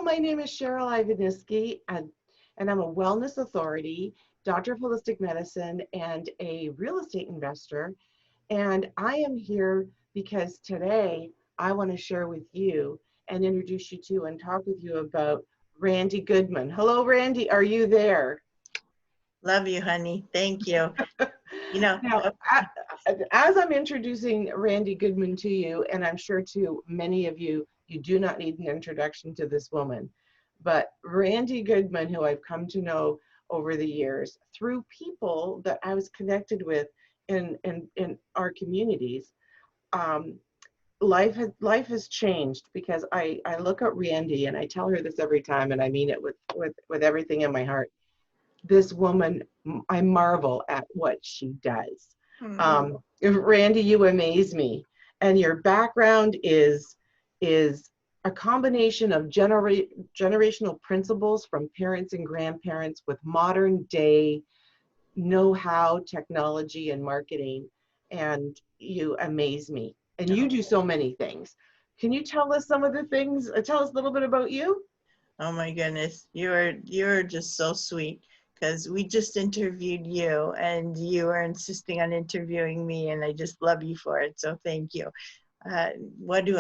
my name is Cheryl Ivaniski, and I'm a wellness authority, doctor of holistic medicine, and a real estate investor. And I am here because today I want to share with you and introduce you to and talk with you about Randi Goodman. Hello, Randi, are you there? Love you, honey. Thank you. You know, Now, as I'm introducing Randi Goodman to you, and I'm sure to many of you, you do not need an introduction to this woman, but Randi Goodman, who I've come to know over the years through people that I was connected with in our communities, um, life has changed because I look at Randi and I tell her this every time, and I mean it with everything in my heart. This woman, I marvel at what she does. Randi, you amaze me, and your background is a combination of generational principles from parents and grandparents with modern day know-how, technology, and marketing, and you amaze me. And you do so many things. Can you tell us some of the things? Tell us a little bit about you. oh my goodness, you're just so sweet because we just interviewed you and you are insisting on interviewing me, and I just love you for it. So thank you. What do?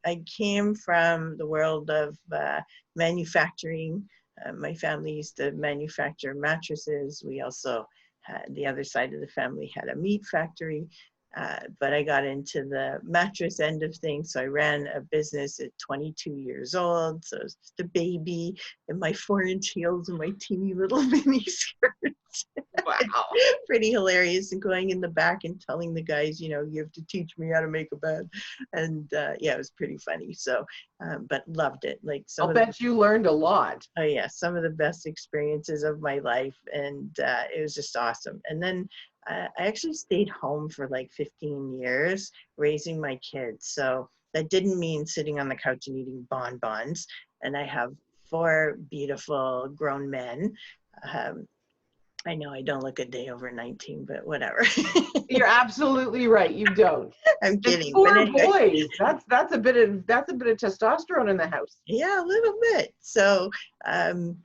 I came from the world of manufacturing. My family used to manufacture mattresses. We also had, the other side of the family had a meat factory. But I got into the mattress end of things. So I ran a business at 22 years old. So I was just a baby in my 4-inch heels and my teeny little mini skirts. Wow. Pretty hilarious, and going in the back and telling the guys, you have to teach me how to make a bed. And yeah, it was pretty funny. So, but loved it. Like I'll bet you learned a lot. oh yeah, some of the best experiences of my life, and it was just awesome. And then I actually stayed home for like 15 years raising my kids. So that didn't mean sitting on the couch and eating bonbons. And I have 4 beautiful grown men. Um, I know I don't look a day over 19, but whatever. You're absolutely right. You don't. I'm And kidding. But 4 anyway, boys. That's a bit of testosterone in the house. yeah, a little bit. So, um,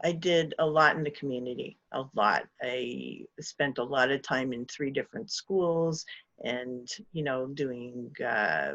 I did a lot in the community, a lot. I spent a lot of time in 3 different schools and, doing uh,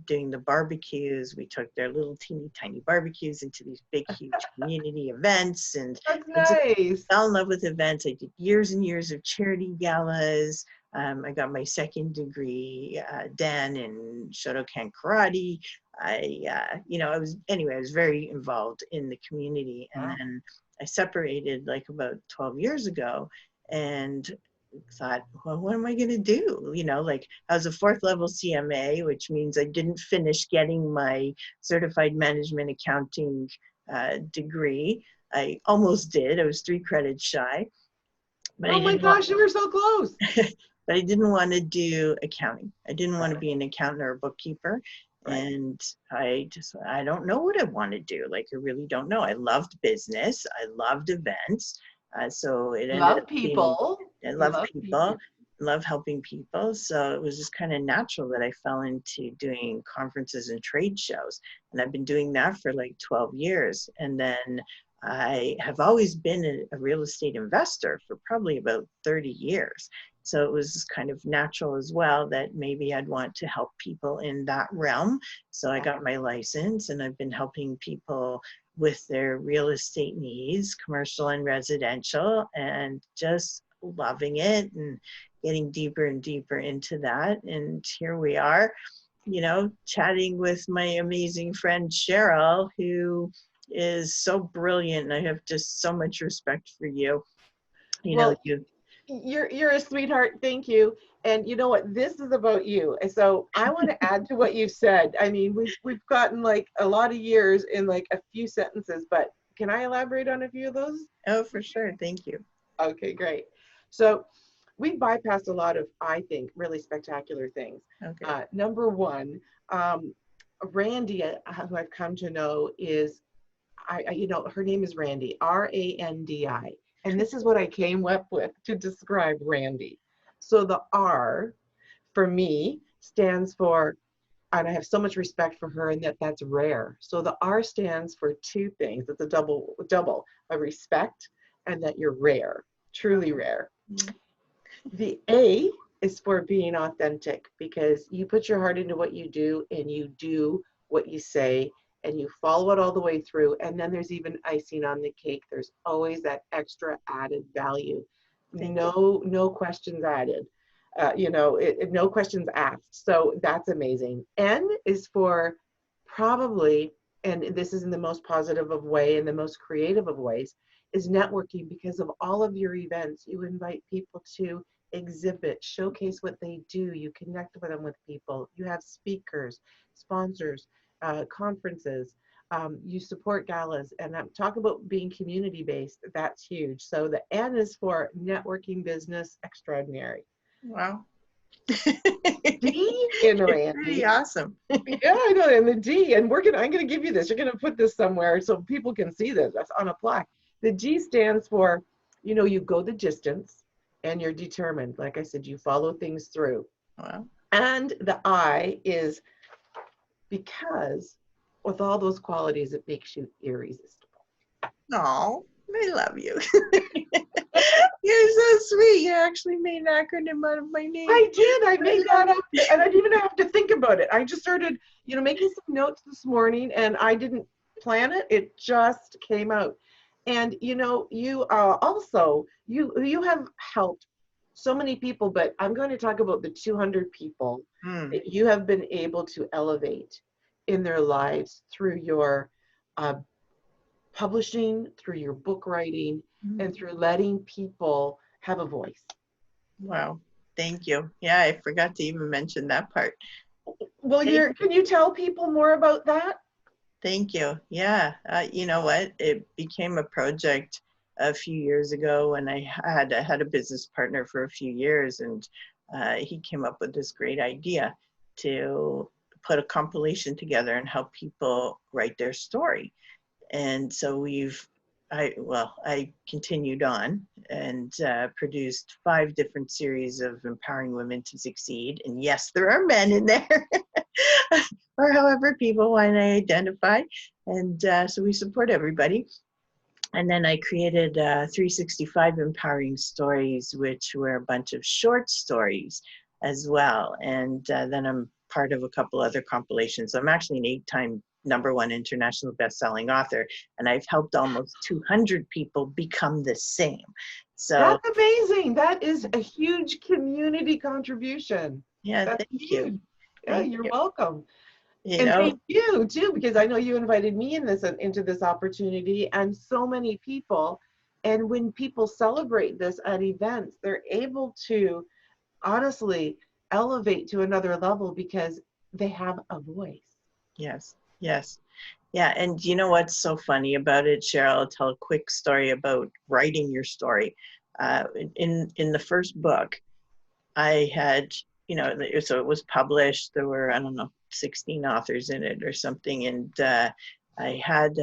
doing the barbecues. We took their little teeny tiny barbecues into these big, huge community events. And That's I just nice. fell in love with events. I did years and years of charity galas. I got my 2nd degree, Dan, in Shotokan karate. I was very involved in the community. And Wow. then I separated like about 12 years ago and thought, well, what am I going to do? Like I was a 4th level CMA, which means I didn't finish getting my certified management accounting degree. I almost did. I was 3 credits shy, but Oh I my didn't want gosh, you were so close. but I didn't want to do accounting. I didn't want to be an accountant or a bookkeeper. Right. And I don't know what I want to do. Like, I really don't know. I loved business. I loved events. So it ended Love up being, people. I You love love people, people. love helping people. So it was just kind of natural that I fell into doing conferences and trade shows. And I've been doing that for like 12 years. And then I have always been a real estate investor for probably about 30 years. So it was kind of natural as well that maybe I'd want to help people in that realm. So I got my license, and I've been helping people with their real estate needs, commercial and residential, and just loving it and getting deeper and deeper into that. And here we are, chatting with my amazing friend Cheryl, who is so brilliant. And I have just so much respect for you. Well, You you're a sweetheart. Thank you. And you know what? This is about you. And so I want to add to what you've said. I mean, we've gotten like a lot of years in like a few sentences, but can I elaborate on a few of those? Oh, for sure. Thank you. Okay, great. So we bypassed a lot of, I think, really spectacular things. Okay. Number one, Randi, who I've come to know, is her name is Randi, Randi. And this is what I came up with to describe Randi. So the R for me stands for and I have so much respect for her, and that's rare. So the R stands for two things. It's a double, a respect, and that you're rare, truly rare. The A is for being authentic, because you put your heart into what you do, and you do what you say, and you follow it all the way through. And then there's even icing on the cake. There's always that extra added value. No questions added. No questions asked. So that's amazing. N is for probably, and this is in the most positive of way and the most creative of ways, is networking. Because of all of your events, you invite people to exhibit, showcase what they do. You connect with them, with people. You have speakers, sponsors, conferences. You support galas, and talk about being community-based. That's huge. So the N is for networking business extraordinary. Wow. D in Randi. Pretty awesome. Yeah, I know. And the D, and I'm gonna give you this. You're gonna put this somewhere so people can see this. That's on a plaque. The G stands for, you go the distance, and you're determined. Like I said, you follow things through. Wow. And the I is because with all those qualities, it makes you irresistible. Oh, I love you. You're so sweet. You actually made an acronym out of my name. I did. I made that up, and I didn't even have to think about it. I just started, making some notes this morning, and I didn't plan it. It just came out. And you also you have helped so many people, but I'm going to talk about the 200 people that you have been able to elevate in their lives through your publishing, through your book writing, and through letting people have a voice. Wow. Thank you. Yeah, I forgot to even mention that part. Well, can you tell people more about that? Thank you. Yeah. You know what? It became a project a few years ago when I had a business partner for a few years, and he came up with this great idea to put a compilation together and help people write their story. And so I continued on and produced 5 different series of empowering women to succeed. And yes, there are men in there, or however people want to identify. And so we support everybody. And then I created 365 Empowering Stories, which were a bunch of short stories as well. And then I'm part of a couple other compilations. I'm actually an 8-time #1 international best-selling author, and I've helped almost 200 people become the same. So that's amazing. That is a huge community contribution. Yeah, that's thank huge. you. Yeah, you're welcome. And thank you too, because I know you invited me into this opportunity, and so many people. And when people celebrate this at events, they're able to honestly elevate to another level because they have a voice. Yes. Yes. Yeah. And you know what's so funny about it, Cheryl? I'll tell a quick story about writing your story. In the first book, I had, so it was published. There were, I don't know, 16 authors in it or something. And I had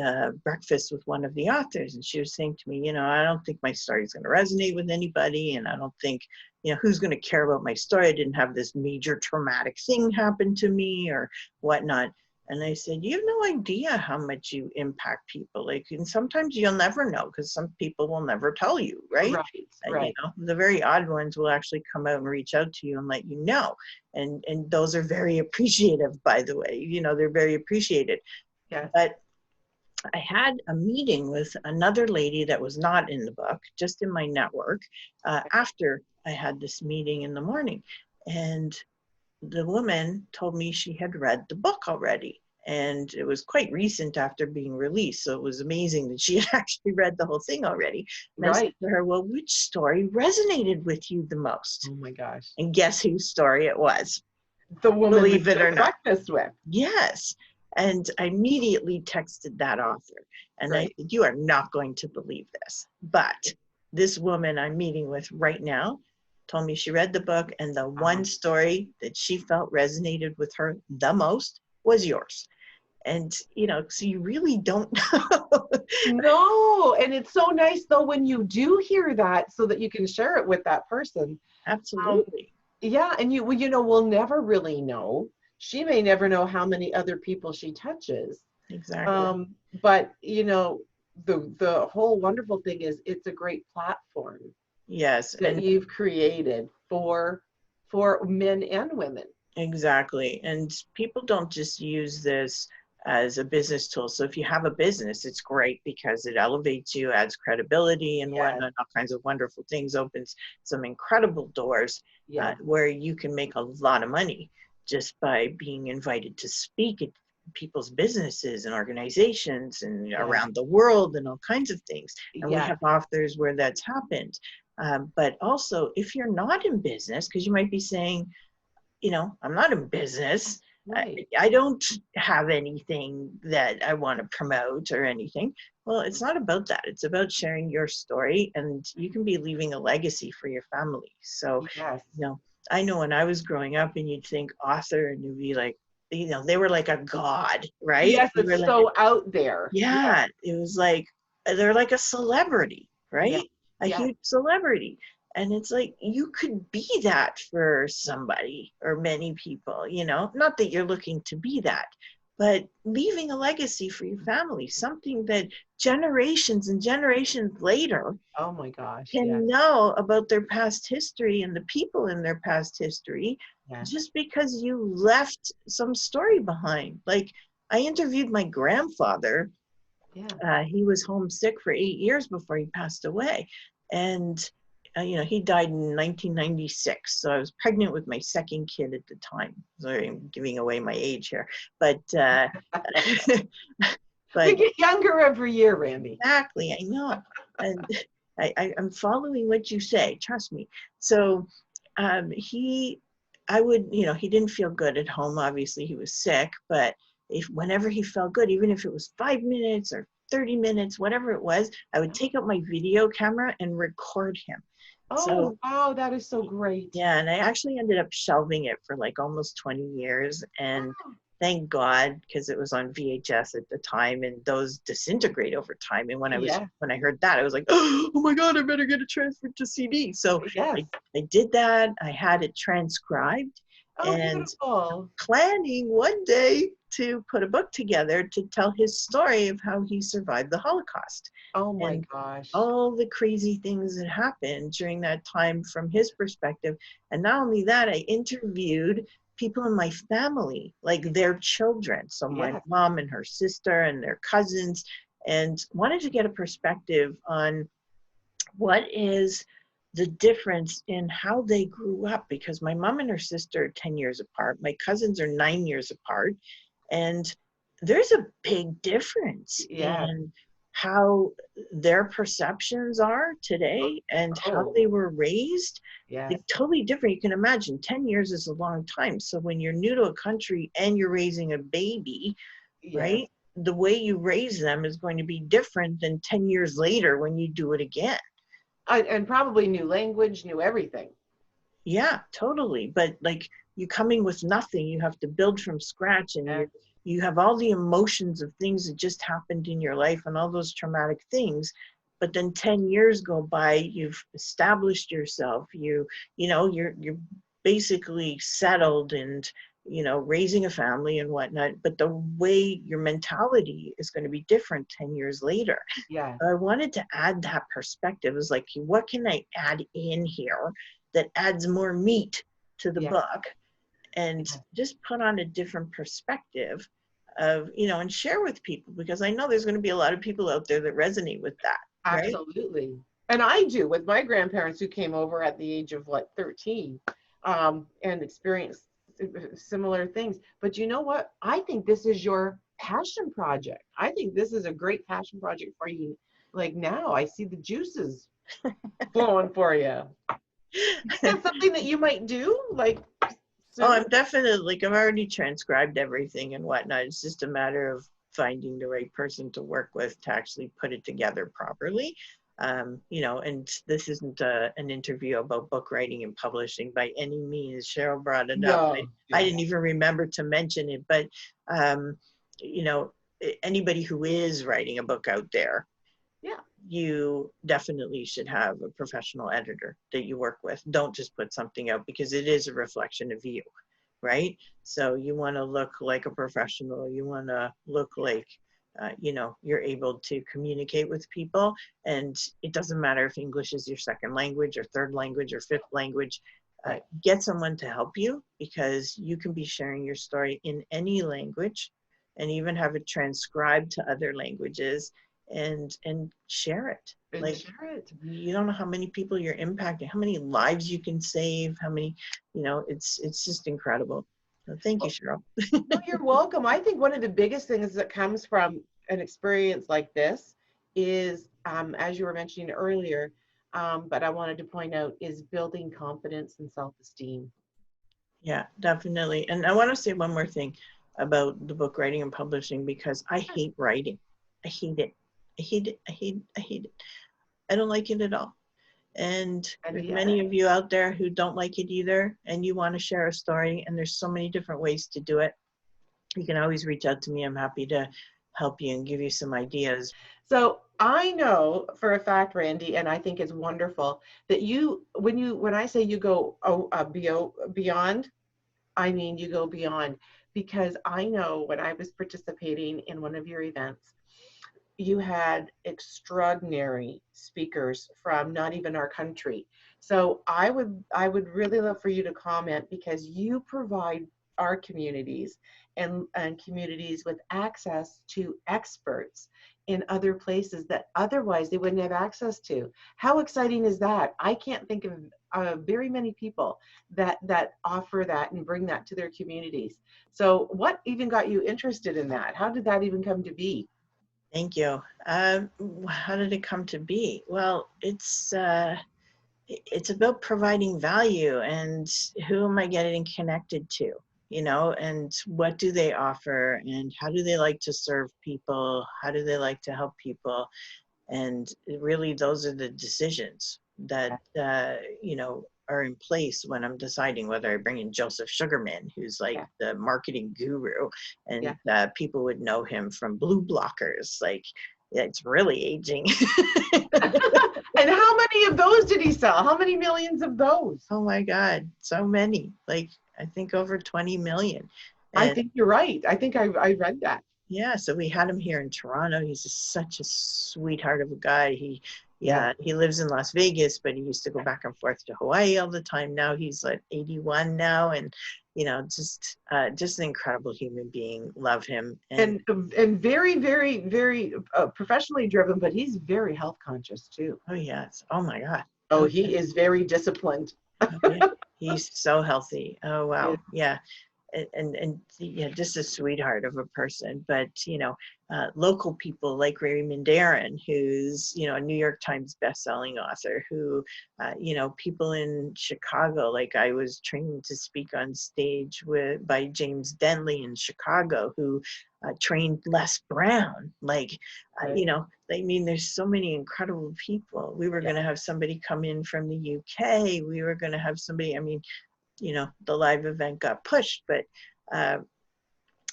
breakfast with one of the authors, and she was saying to me, I don't think my story is going to resonate with anybody. And I don't think, who's going to care about my story? I didn't have this major traumatic thing happen to me or whatnot. And I said, you have no idea how much you impact people. And sometimes you'll never know, because some people will never tell you, right? Right. The very odd ones will actually come out and reach out to you and let you know. And those are very appreciative, by the way. They're very appreciated. Yes. But I had a meeting with another lady that was not in the book, just in my network, after I had this meeting in the morning. And the woman told me she had read the book already, and it was quite recent after being released. So it was amazing that she had actually read the whole thing already. And I said to her, well, which story resonated with you the most? Oh my gosh. And guess whose story it was? The woman Believe it or not. Breakfast with. Yes. And I immediately texted that author, and I said, you are not going to believe this, but this woman I'm meeting with right now told me she read the book, and the one story that she felt resonated with her the most was yours. And, so you really don't know. No, and it's so nice, though, when you do hear that, so that you can share it with that person. Absolutely. Yeah, and we'll never really know she may never know how many other people she touches. Exactly. But you know, the whole wonderful thing is it's a great platform Yes, that and you've created for men and women. exactly. And people don't just use this as a business tool. So if you have a business, it's great because it elevates you, adds credibility and Yes, whatnot, all kinds of wonderful things, opens some incredible doors yes, where you can make a lot of money just by being invited to speak at people's businesses and organizations and yes, around the world and all kinds of things. And we yes, have authors where that's happened. But also, if you're not in business, because you might be saying, you know, I'm not in business. I, right. I don't have anything that I want to promote or anything. Well, it's not about that. It's about sharing your story, and you can be leaving a legacy for your family. So, Yes, you know, I know when I was growing up, and you'd think author, and you'd be like, you know, they were like a god, right? yes, They were it's like, so out there. Yes, yeah, it was like they're like a celebrity, yes, right? A yes. huge celebrity. And it's like you could be that for somebody or many people, you know, not that you're looking to be that, but leaving a legacy for your family, something that generations and generations later Oh my gosh, yes, can know about their past history and the people in their past history yes. just because you left some story behind. Like I interviewed my grandfather. Yeah. He was homesick for 8 years before he passed away. And, you know, he died in 1996. So I was pregnant with my second kid at the time. Sorry, I'm giving away my age here. But, We but get younger every year, Randy. exactly, I know. And I'm following what you say, trust me. So I would, you know, he didn't feel good at home. Obviously, he was sick, but if whenever he felt good, even if it was 5 minutes or 30 minutes, whatever it was, I would take out my video camera and record him. So Oh, wow, that is so great. yeah, and I actually ended up shelving it for like almost 20 years. And Oh, thank God, because it was on VHS at the time and those disintegrate over time. And yeah, when I heard that, I was like, oh my God, I better get it transferred to CD. So yes. I did that. I had it transcribed Oh, and beautiful. planning one day to put a book together to tell his story of how he survived the Holocaust Oh my and gosh. all the crazy things that happened during that time from his perspective. And not only that, I interviewed people in my family, like their children. So my Yes. mom and her sister and their cousins, and wanted to get a perspective on what is the difference in how they grew up, because my mom and her sister are 10 years apart, my cousins are 9 years apart, and there's a big difference Yes. in how their perceptions are today and how Oh, they were raised. yes. Like totally different. You can imagine 10 years is a long time. So when you're new to a country and you're raising a baby, Yes. right, the way you raise them is going to be different than 10 years later when you do it again. And probably new language, new everything. Yeah, totally. But like you coming with nothing, you have to build from scratch, and Yes. you have all the emotions of things that just happened in your life and all those traumatic things. But then 10 years go by, you've established yourself, you know, you're basically settled and you know, raising a family and whatnot, but the way your mentality is going to be different 10 years later. Yes. I wanted to add that perspective. It was like, what can I add in here that adds more meat to the Yes. book and Yes. just put on a different perspective of, you know, and share with people, because I know there's going to be a lot of people out there that resonate with that, right? Absolutely. And I do with my grandparents who came over at the age of like 13 and experienced similar things. But you know what? I think this is your passion project. I think this is a great passion project for you. Like now, I see the juices flowing for you. Is that something that you might do like Oh, soon? I'm definitely, like, I've already transcribed everything and whatnot. It's just a matter of finding the right person to work with to actually put it together properly. You know, and this isn't an interview about book writing and publishing by any means. Cheryl brought it up. No. I Yeah. didn't even remember to mention it, but, you know, anybody who is writing a book out there, Yeah. you definitely should have a professional editor that you work with. Don't just put something out because it is a reflection of you, right? So you want to look like a professional. You want to look like, you're able to communicate with people. And it doesn't matter if English is your second language or third language or fifth language. Right. Get someone to help you, because you can be sharing your story in any language and even have it transcribed to other languages and share it. And Like, share it. you don't know how many people you're impacting, how many lives you can save, how many, it's just incredible. So thank you, Cheryl. No, you're welcome. I think one of the biggest things that comes from an experience like this is, as you were mentioning earlier, but I wanted to point out, is building confidence and self-esteem. Yeah, definitely. And I want to say one more thing about the book writing and publishing, because I hate writing. I hate it. I hate it. I hate it. I hate it. I don't like it at all. And And there's yeah, many of you out there who don't like it either, and you want to share a story, and there's so many different ways to do it. You can always reach out to me. I'm happy to help you and give you some ideas. so I know for a fact, Randy, and I think it's wonderful that when I say you go beyond, I mean you go beyond, because I know when I was participating in one of your events, you had extraordinary speakers from not even our country. So I would really love for you to comment, because you provide our communities and communities with access to experts in other places that otherwise they wouldn't have access to. How exciting is that? I can't think of very many people that offer that and bring that to their communities. So what even got you interested in that? How did that even come to be? Thank you. How did it come to be? Well, it's about providing value, and who am I getting connected to, and what do they offer, and how do they like to serve people? How do they like to help people? And really, those are the decisions that, are in place when I'm deciding whether I bring in Joseph Sugarman, who's like Yeah, the marketing guru, and yeah. people would know him from Blue Blockers. Like, it's really aging. And how many of those did he sell? How many millions of those? Oh my God, so many. Like, I think over 20 million. I And think you're right. I think I read that. yeah, so we had him here in Toronto. He's such a sweetheart of a guy. Yeah. He lives in Las Vegas, but he used to go back and forth to Hawaii all the time. Now he's like 81 now, and just an incredible human being. Love him. And And very, very, very professionally driven, but he's very health conscious too. oh yes, oh my God, Oh, oh yeah, he is very disciplined. oh yeah, he's so healthy. Oh Yeah. wow, yeah. And yeah, just a sweetheart of a person. But local people like Raymond Darren, who's a New York Times best-selling author, who people in Chicago, like I was trained to speak on stage by James Denley in Chicago, who trained Les Brown. Like, Right. I mean, there's so many incredible people. We were Yeah. going to have somebody come in from the UK. We were going to have somebody, I mean, the live event got pushed, but uh,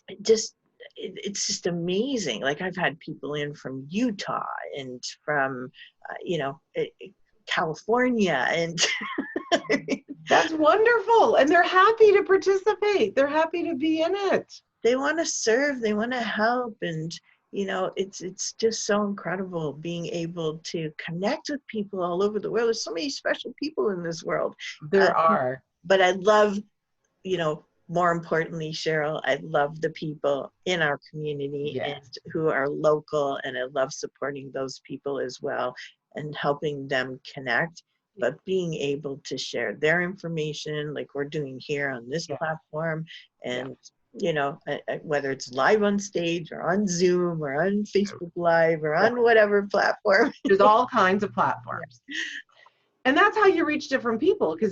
it's just amazing. Like, I've had people in from Utah and from California, and That's wonderful. And they're happy to participate. They're happy to be in it. they want to serve, they want to help. And it's just so incredible being able to connect with people all over the world. There's so many special people in this world. There are. But I love, more importantly, Cheryl, I love the people in our community and Yes. who are local, and I love supporting those people as well and helping them connect, but being able to share their information like we're doing here on this Yeah. platform. Yeah. And whether it's live on stage or on Zoom or on Facebook Live or on whatever platform. There's all kinds of Yeah. platforms. And that's how you reach different people, because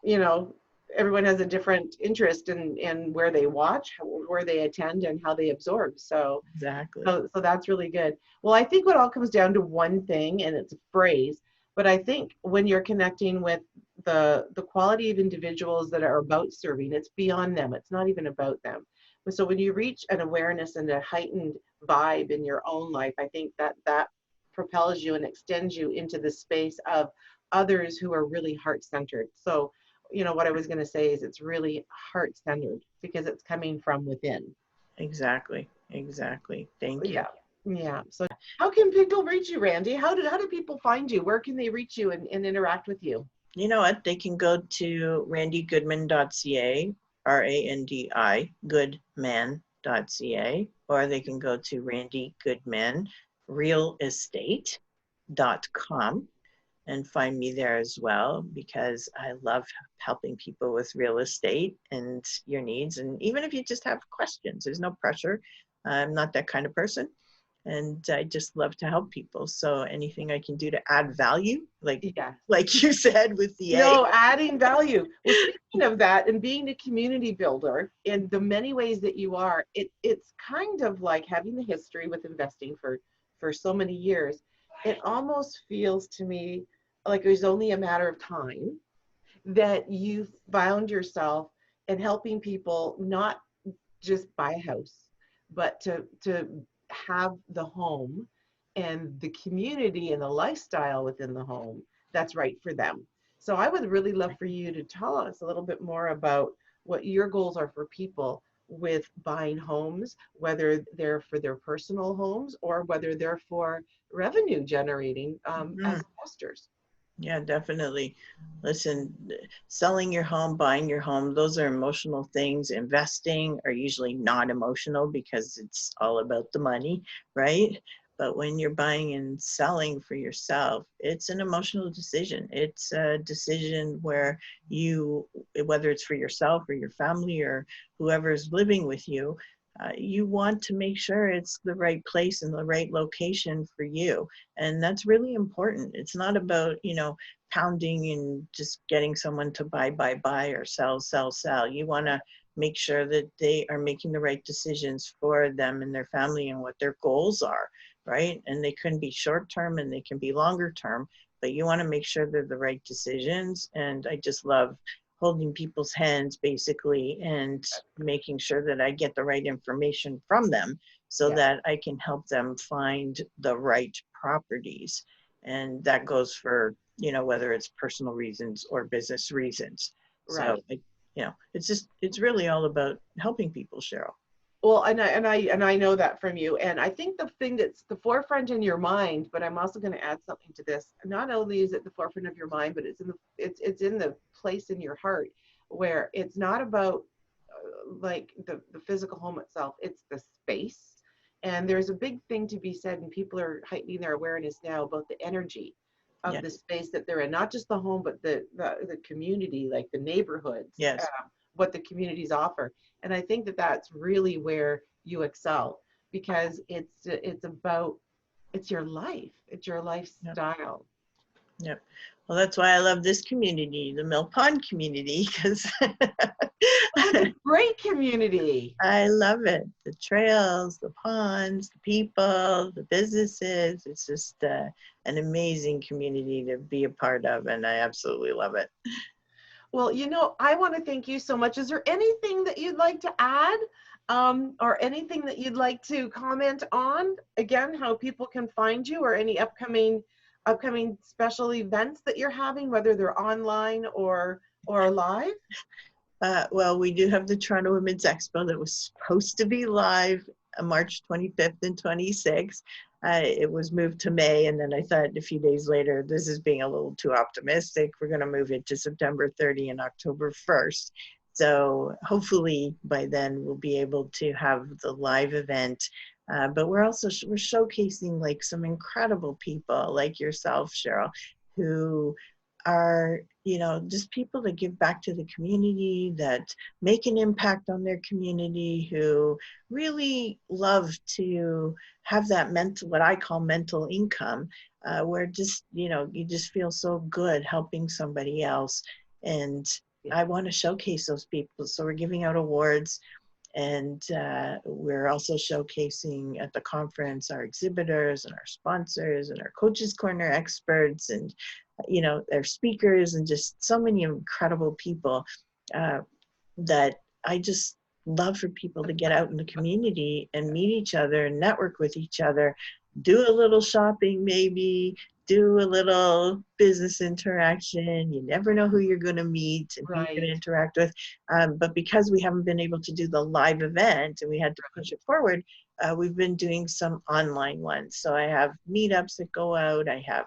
you know, everyone has a different interest in where they watch, where they attend, and how they absorb. So, Exactly. so that's really good. Well, I think what all comes down to one thing, and it's a phrase, but I think when you're connecting with the quality of individuals that are about serving, it's beyond them. It's not even about them. So when you reach an awareness and a heightened vibe in your own life, I think that propels you and extends you into the space of others who are really heart-centered. So what I was going to say is it's really heart-centered because it's coming from within. Exactly. Thank you. Yeah. Yeah. So how can people reach you, Randy? How do people find you? Where can they reach you and interact with you? You know what? They can go to randigoodman.ca, RANDI, goodman.ca, or they can go to Randy Goodman Real Estate.com and find me there as well, because I love helping people with real estate and your needs. And even if you just have questions, there's no pressure. I'm not that kind of person. And I just love to help people. So anything I can do to add value, Yeah. like you said with the A. No, adding value. Well, speaking of that, and being a community builder in the many ways that you are, it's kind of like having the history with investing for so many years. It almost feels to me like there's only a matter of time that you found yourself in helping people not just buy a house, but to have the home and the community and the lifestyle within the home that's right for them. So I would really love for you to tell us a little bit more about what your goals are for people with buying homes, whether they're for their personal homes or whether they're for revenue generating as investors. Yeah, definitely. Listen, selling your home, buying your home, those are emotional things. Investing are usually not emotional because it's all about the money, right? But when you're buying and selling for yourself, it's an emotional decision. It's a decision where you, whether it's for yourself or your family or whoever's living with you want to make sure it's the right place and the right location for you. And that's really important. It's not about, pounding and just getting someone to buy, or sell. You want to make sure that they are making the right decisions for them and their family and what their goals are, right? And they can be short term and they can be longer term, but you want to make sure they're the right decisions. And I just love holding people's hands basically and making sure that I get the right information from them so Yeah. that I can help them find the right properties. And that goes for, whether it's personal reasons or business reasons. So, Right. it's really all about helping people, Cheryl. Well, and I know that from you. And I think the thing that's the forefront in your mind, but I'm also going to add something to this. Not only is it the forefront of your mind, but it's in the place in your heart where it's not about like the physical home itself, it's the space. And there's a big thing to be said, and people are heightening their awareness now about the energy of Yeah. the space that they're in, not just the home, but the community, like the neighborhoods, Yes. what the communities offer. And I think that that's really where you excel because it's about it's your Yep. lifestyle. Yep. Well, that's why I love this community, the Mill Pond community, because Oh, it's a great community. I love it. The trails, the ponds, the people, the businesses. It's just an amazing community to be a part of, and I absolutely love it. Well, I want to thank you so much. Is there anything that you'd like to add, or anything that you'd like to comment on? Again, how people can find you, or any upcoming special events that you're having, whether they're online or live? Well, we do have the Toronto Women's Expo that was supposed to be live March 25th and 26th. It was moved to May, and then I thought a few days later, this is being a little too optimistic. We're going to move it to September 30 and October 1st. So hopefully by then we'll be able to have the live event. But we're also we're showcasing like some incredible people like yourself, Cheryl, who are just people that give back to the community, that make an impact on their community, who really love to have that mental, what I call mental income, where just you just feel so good helping somebody else. And I want to showcase those people, so we're giving out awards. And we're also showcasing at the conference our exhibitors and our sponsors and our Coaches Corner experts and, their speakers, and just so many incredible people that I just love for people to get out in the community and meet each other and network with each other do a little shopping, maybe do a little business interaction. You never know who you're going to meet and who you're going Right. to interact with. But because we haven't been able to do the live event and we had to push it forward, we've been doing some online ones. So I have meetups that go out. I have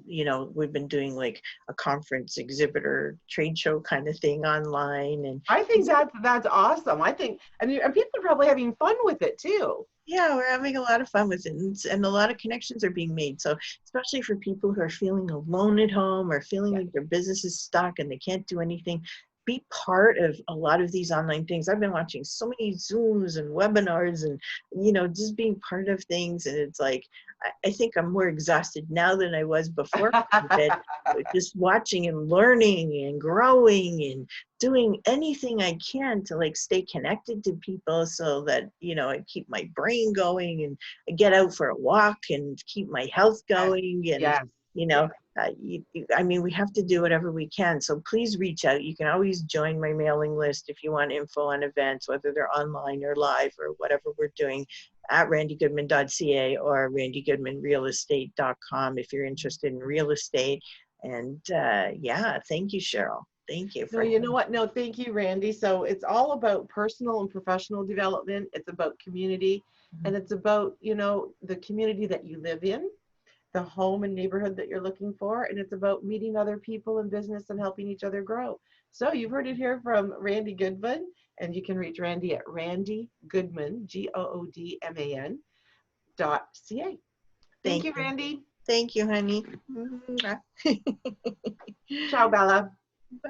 you know, we've been doing like a conference exhibitor trade show kind of thing online, and I think that's awesome. I think, and people are probably having fun with it too. yeah, we're having a lot of fun with it, and a lot of connections are being made. So especially for people who are feeling alone at home or feeling Yeah. like their business is stuck and they can't do anything, be part of a lot of these online things. I've been watching so many Zooms and webinars and, you know, just being part of things. And it's like, I think I'm more exhausted now than I was before COVID, just watching and learning and growing and doing anything I can to like stay connected to people so that, you know, I keep my brain going and I get out for a walk and keep my health Yes. going. And, Yes. you Yes. know, I mean, we have to do whatever we can. So please reach out. You can always join my mailing list if you want info on events, whether they're online or live or whatever we're doing, at randygoodman.ca or randygoodmanrealestate.com if you're interested in real estate. And yeah, thank you, Cheryl. Thank you No, for you know what? No, thank you, Randy. So it's all about personal and professional development. It's about community, and it's about, the community that you live in, the home and neighborhood that you're looking for, and it's about meeting other people in business and helping each other grow. So you've heard it here from Randy Goodman, and you can reach Randy at Randy Goodman, Goodman .ca. Thank Thank you, you. Randy. Thank you, honey. Ciao, Bella. Bye.